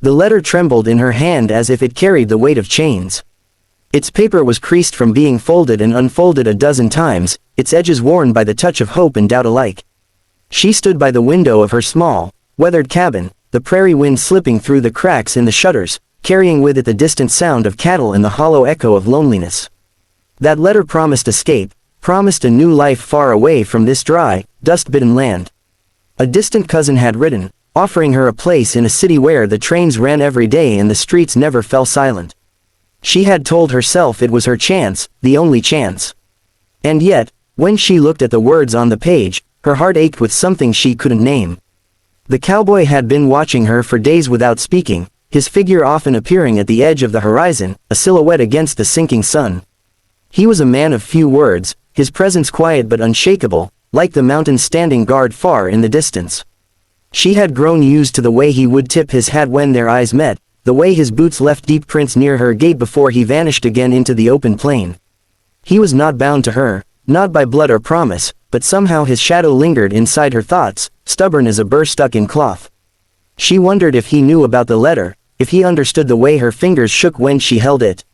The letter trembled in her hand as if it carried the weight of chains. Its paper was creased from being folded and unfolded a dozen times, its edges worn by the touch of hope and doubt alike. She stood by the window of her small, weathered cabin, the prairie wind slipping through the cracks in the shutters, carrying with it the distant sound of cattle and the hollow echo of loneliness. That letter promised escape, promised a new life far away from this dry, dust-bitten land. A distant cousin had written, offering her a place in a city where the trains ran every day and the streets never fell silent. She had told herself it was her chance, the only chance. And yet, when she looked at the words on the page, her heart ached with something she couldn't name. The cowboy had been watching her for days without speaking, his figure often appearing at the edge of the horizon, a silhouette against the sinking sun. He was a man of few words, his presence quiet but unshakable, like the mountains standing guard far in the distance. She had grown used to the way he would tip his hat when their eyes met, the way his boots left deep prints near her gate before he vanished again into the open plain. He was not bound to her, not by blood or promise, but somehow his shadow lingered inside her thoughts, stubborn as a burr stuck in cloth. She wondered if he knew about the letter, if he understood the way her fingers shook when she held it.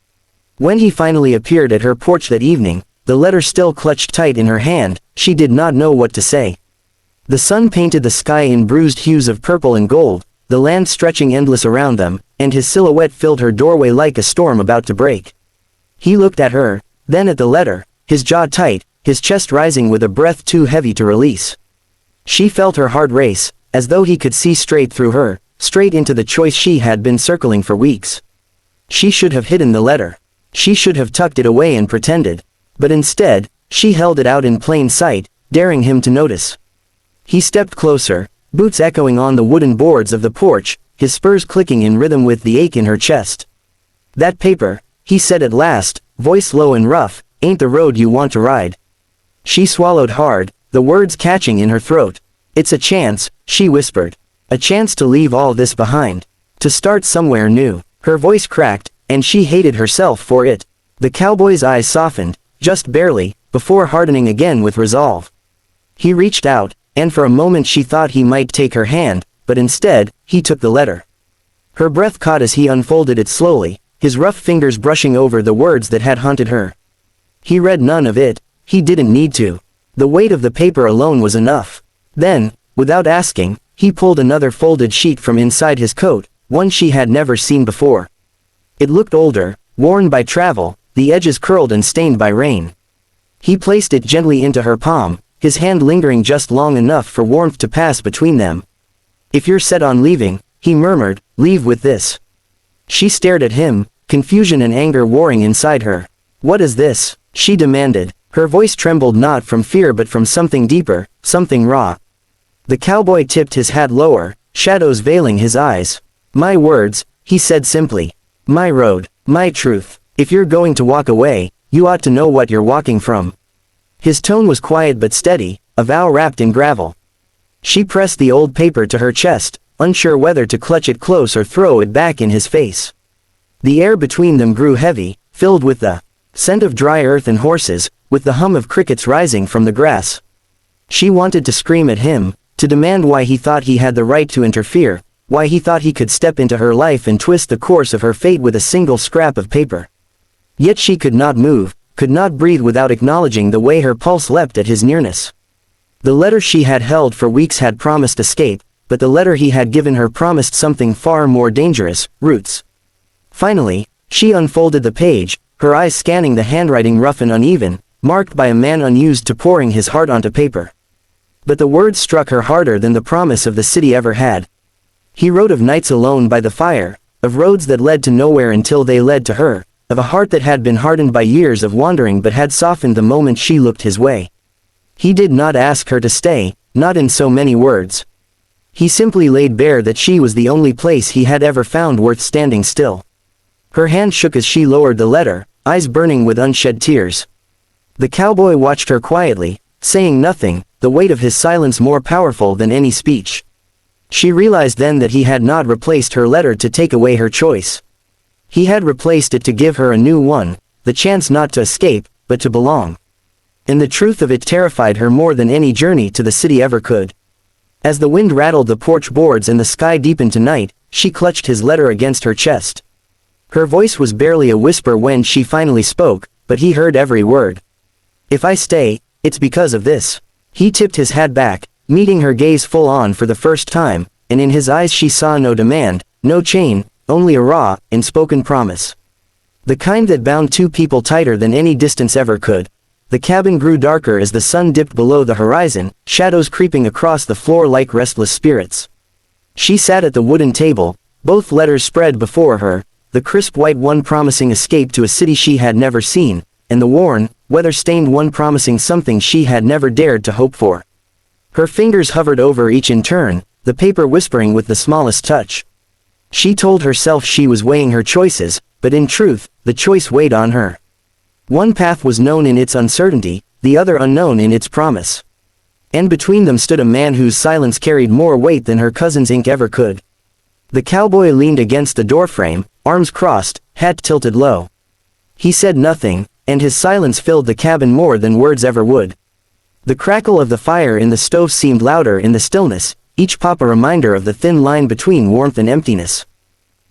When he finally appeared at her porch that evening, the letter still clutched tight in her hand, she did not know what to say. The sun painted the sky in bruised hues of purple and gold, the land stretching endless around them, and his silhouette filled her doorway like a storm about to break. He looked at her, then at the letter, his jaw tight, his chest rising with a breath too heavy to release. She felt her heart race, as though he could see straight through her, straight into the choice she had been circling for weeks. She should have hidden the letter. She should have tucked it away and pretended. But instead, she held it out in plain sight, daring him to notice. He stepped closer, boots echoing on the wooden boards of the porch, his spurs clicking in rhythm with the ache in her chest. "That paper," he said at last, voice low and rough, "ain't the road you want to ride." She swallowed hard, the words catching in her throat. "It's a chance," she whispered. "A chance to leave all this behind. To start somewhere new." Her voice cracked, and she hated herself for it. The cowboy's eyes softened, just barely, before hardening again with resolve. He reached out, and for a moment she thought he might take her hand, but instead, he took the letter. Her breath caught as he unfolded it slowly, his rough fingers brushing over the words that had haunted her. He read none of it. He didn't need to. The weight of the paper alone was enough. Then, without asking, he pulled another folded sheet from inside his coat, one she had never seen before. It looked older, worn by travel, the edges curled and stained by rain. He placed it gently into her palm, his hand lingering just long enough for warmth to pass between them. "If you're set on leaving," he murmured, "leave with this." She stared at him, confusion and anger warring inside her. "What is this?" she demanded. Her voice trembled not from fear but from something deeper, something raw. The cowboy tipped his hat lower, shadows veiling his eyes. "My words," he said simply. "My road, my truth. If you're going to walk away, you ought to know what you're walking from." His tone was quiet but steady, a vow wrapped in gravel. She pressed the old paper to her chest, unsure whether to clutch it close or throw it back in his face. The air between them grew heavy, filled with the scent of dry earth and horses, with the hum of crickets rising from the grass. She wanted to scream at him, to demand why he thought he had the right to interfere, why he thought he could step into her life and twist the course of her fate with a single scrap of paper. Yet she could not move, could not breathe without acknowledging the way her pulse leapt at his nearness. The letter she had held for weeks had promised escape, but the letter he had given her promised something far more dangerous, roots. Finally, she unfolded the page, her eyes scanning the handwriting rough and uneven, marked by a man unused to pouring his heart onto paper. But the words struck her harder than the promise of the city ever had. He wrote of nights alone by the fire, of roads that led to nowhere until they led to her, of a heart that had been hardened by years of wandering but had softened the moment she looked his way. He did not ask her to stay, not in so many words. He simply laid bare that she was the only place he had ever found worth standing still. Her hand shook as she lowered the letter, eyes burning with unshed tears. The cowboy watched her quietly, saying nothing, the weight of his silence more powerful than any speech. She realized then that he had not replaced her letter to take away her choice. He had replaced it to give her a new one, the chance not to escape, but to belong. And the truth of it terrified her more than any journey to the city ever could. As the wind rattled the porch boards and the sky deepened to night, she clutched his letter against her chest. Her voice was barely a whisper when she finally spoke, but he heard every word. "If I stay, it's because of this." He tipped his hat back, meeting her gaze full on for the first time, and in his eyes she saw no demand, no chain, only a raw, unspoken promise. The kind that bound two people tighter than any distance ever could. The cabin grew darker as the sun dipped below the horizon, shadows creeping across the floor like restless spirits. She sat at the wooden table, both letters spread before her, the crisp white one promising escape to a city she had never seen, and the worn, weather-stained one promising something she had never dared to hope for. Her fingers hovered over each in turn, the paper whispering with the smallest touch. She told herself she was weighing her choices, but in truth, the choice weighed on her. One path was known in its uncertainty, the other unknown in its promise. And between them stood a man whose silence carried more weight than her cousin's ink ever could. The cowboy leaned against the doorframe, arms crossed, hat tilted low. He said nothing, and his silence filled the cabin more than words ever would. The crackle of the fire in the stove seemed louder in the stillness, each pop a reminder of the thin line between warmth and emptiness.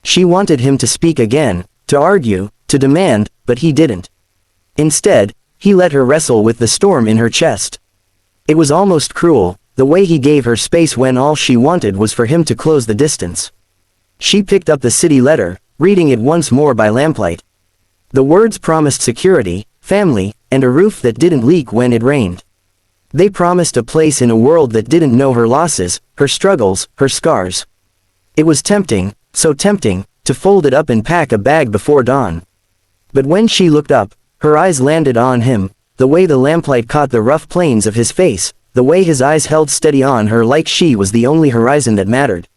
She wanted him to speak again, to argue, to demand, but he didn't. Instead, he let her wrestle with the storm in her chest. It was almost cruel, the way he gave her space when all she wanted was for him to close the distance. She picked up the city letter, reading it once more by lamplight. The words promised security, family, and a roof that didn't leak when it rained. They promised a place in a world that didn't know her losses, her struggles, her scars. It was tempting, so tempting, to fold it up and pack a bag before dawn. But when she looked up, her eyes landed on him, the way the lamplight caught the rough planes of his face, the way his eyes held steady on her like she was the only horizon that mattered.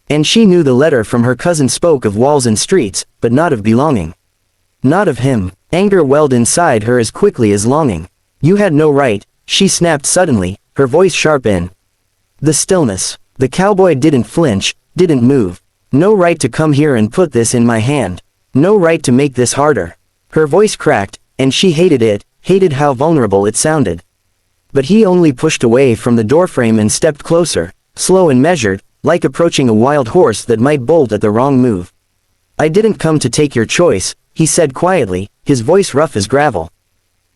And she knew the letter from her cousin spoke of walls and streets, but not of belonging. Not of him. Anger welled inside her as quickly as longing. "You had no right," she snapped suddenly, her voice sharp in the stillness. The cowboy didn't flinch, didn't move. "No right to come here and put this in my hand. No right to make this harder." Her voice cracked, and she hated it, hated how vulnerable it sounded. But he only pushed away from the doorframe and stepped closer, slow and measured, like approaching a wild horse that might bolt at the wrong move. "I didn't come to take your choice," he said quietly, his voice rough as gravel.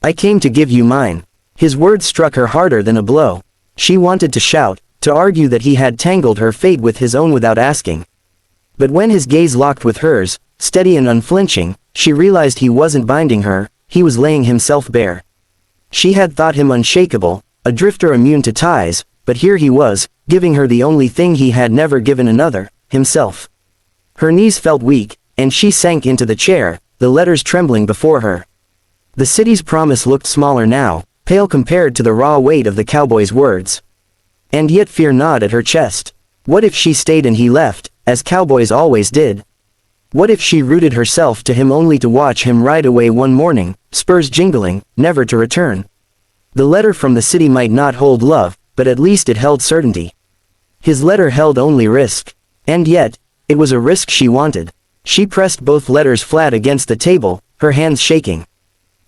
"I came to give you mine." His words struck her harder than a blow. She wanted to shout, to argue that he had tangled her fate with his own without asking. But when his gaze locked with hers, steady and unflinching, she realized he wasn't binding her, he was laying himself bare. She had thought him unshakable, a drifter immune to ties, but here he was, giving her the only thing he had never given another, himself. Her knees felt weak, and she sank into the chair, the letters trembling before her. The city's promise looked smaller now, pale compared to the raw weight of the cowboy's words. And yet fear gnawed at her chest. What if she stayed and he left, as cowboys always did? What if she rooted herself to him only to watch him ride away one morning, spurs jingling, never to return? The letter from the city might not hold love, but at least it held certainty. His letter held only risk. And yet, it was a risk she wanted. She pressed both letters flat against the table, her hands shaking.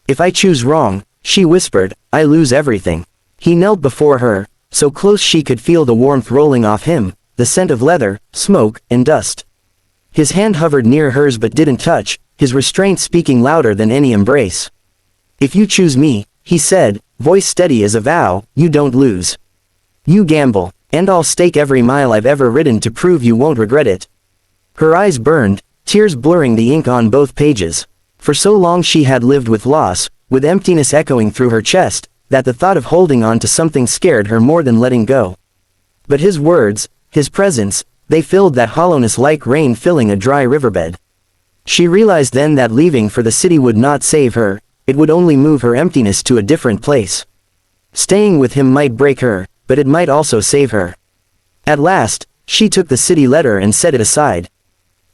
"If I choose wrong," she whispered, "I lose everything." He knelt before her, so close she could feel the warmth rolling off him, the scent of leather, smoke, and dust. His hand hovered near hers but didn't touch, his restraint speaking louder than any embrace. "If you choose me," he said, voice steady as a vow, "you don't lose. You gamble, and I'll stake every mile I've ever ridden to prove you won't regret it." Her eyes burned, tears blurring the ink on both pages. For so long she had lived with loss, with emptiness echoing through her chest, that the thought of holding on to something scared her more than letting go. But his words, his presence, they filled that hollowness like rain filling a dry riverbed. She realized then that leaving for the city would not save her, it would only move her emptiness to a different place. Staying with him might break her, but it might also save her. At last, she took the city letter and set it aside.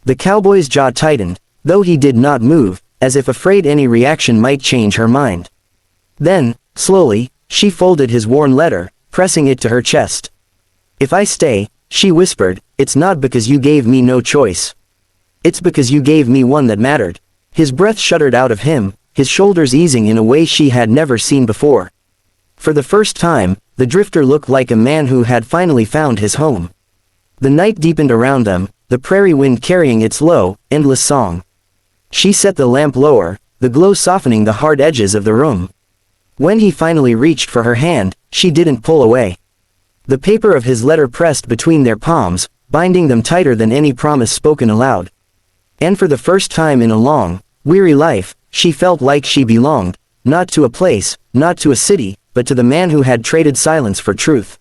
The cowboy's jaw tightened, though he did not move, as if afraid any reaction might change her mind. Then, slowly, she folded his worn letter, pressing it to her chest. "If I stay," she whispered, "it's not because you gave me no choice. It's because you gave me one that mattered." His breath shuddered out of him, his shoulders easing in a way she had never seen before. For the first time, the drifter looked like a man who had finally found his home. The night deepened around them, the prairie wind carrying its low, endless song. She set the lamp lower, the glow softening the hard edges of the room. When he finally reached for her hand, she didn't pull away. The paper of his letter pressed between their palms, binding them tighter than any promise spoken aloud. And for the first time in a long, weary life, she felt like she belonged, not to a place, not to a city, but to the man who had traded silence for truth.